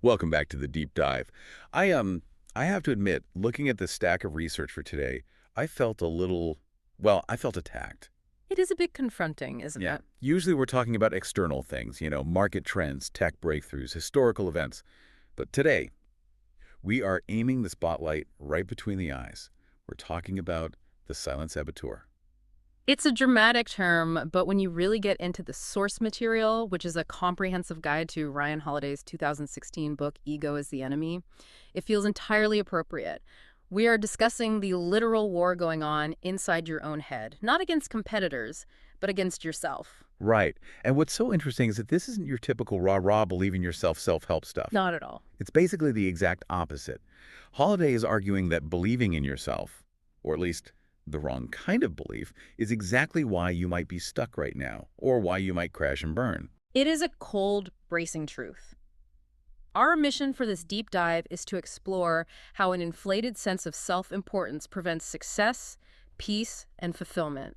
Welcome back to the deep dive. I have to admit, looking at the stack of research for today, I felt a little, I felt attacked. It is a bit confronting, isn't Yeah. it? Usually we're talking about external things, market trends, tech breakthroughs, historical events. But today, we are aiming the spotlight right between the eyes. We're talking about the silent saboteur. It's a dramatic term, but when you really get into the source material, which is a comprehensive guide to Ryan Holiday's 2016 book, Ego is the Enemy, it feels entirely appropriate. We are discussing the literal war going on inside your own head, not against competitors, but against yourself. Right. And what's so interesting is that this isn't your typical rah-rah believe in yourself self-help stuff. Not at all. It's basically the exact opposite. Holiday is arguing that believing in yourself, or at least the wrong kind of belief, is exactly why you might be stuck right now, or why you might crash and burn. It is a cold, bracing truth. Our mission for this deep dive is to explore how an inflated sense of self-importance prevents success, peace, and fulfillment.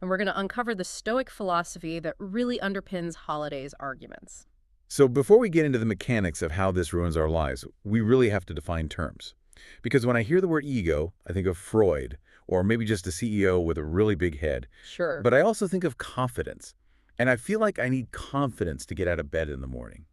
And we're going to uncover the Stoic philosophy that really underpins Holiday's arguments. So before we get into the mechanics of how this ruins our lives, we really have to define terms. Because when I hear the word ego, I think of Freud, or maybe just a CEO with a really big head. Sure. But I also think of confidence. And I feel like I need confidence to get out of bed in the morning.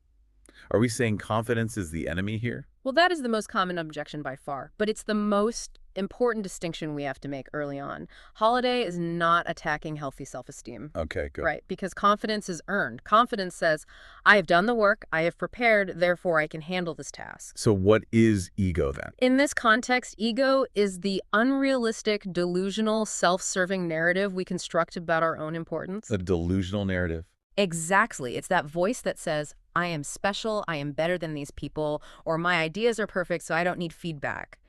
Are we saying confidence is the enemy here? Well, that is the most common objection by far, but it's the most important distinction we have to make early on. Holiday is not attacking healthy self-esteem. Okay, good. Right, because confidence is earned. Confidence says, I have done the work, I have prepared, therefore I can handle this task. So what is ego then? In this context, ego is the unrealistic, delusional, self-serving narrative we construct about our own importance. A delusional narrative? Exactly. It's that voice that says, I am special, I am better than these people, or my ideas are perfect, so I don't need feedback.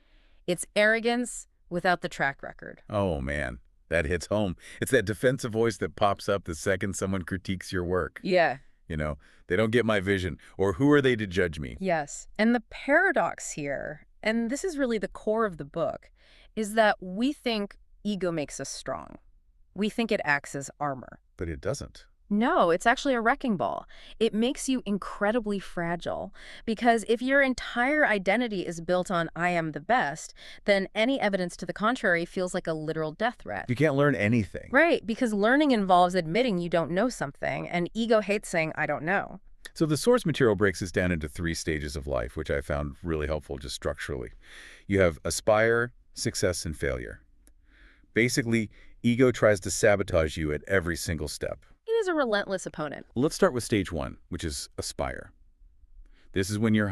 It's arrogance without the track record. Oh, man, that hits home. It's that defensive voice that pops up the second someone critiques your work. Yeah. They don't get my vision, or who are they to judge me? Yes. And the paradox here, and this is really the core of the book, is that we think ego makes us strong. We think it acts as armor. But it doesn't. No, it's actually a wrecking ball. It makes you incredibly fragile because if your entire identity is built on I am the best, then any evidence to the contrary feels like a literal death threat. You can't learn anything. Right, because learning involves admitting you don't know something, and ego hates saying I don't know. So the source material breaks this down into 3 stages of life, which I found really helpful just structurally. You have aspire, success, and failure. Basically, ego tries to sabotage you at every single step. It is a relentless opponent. Let's start with stage 1, which is aspire. This is when you're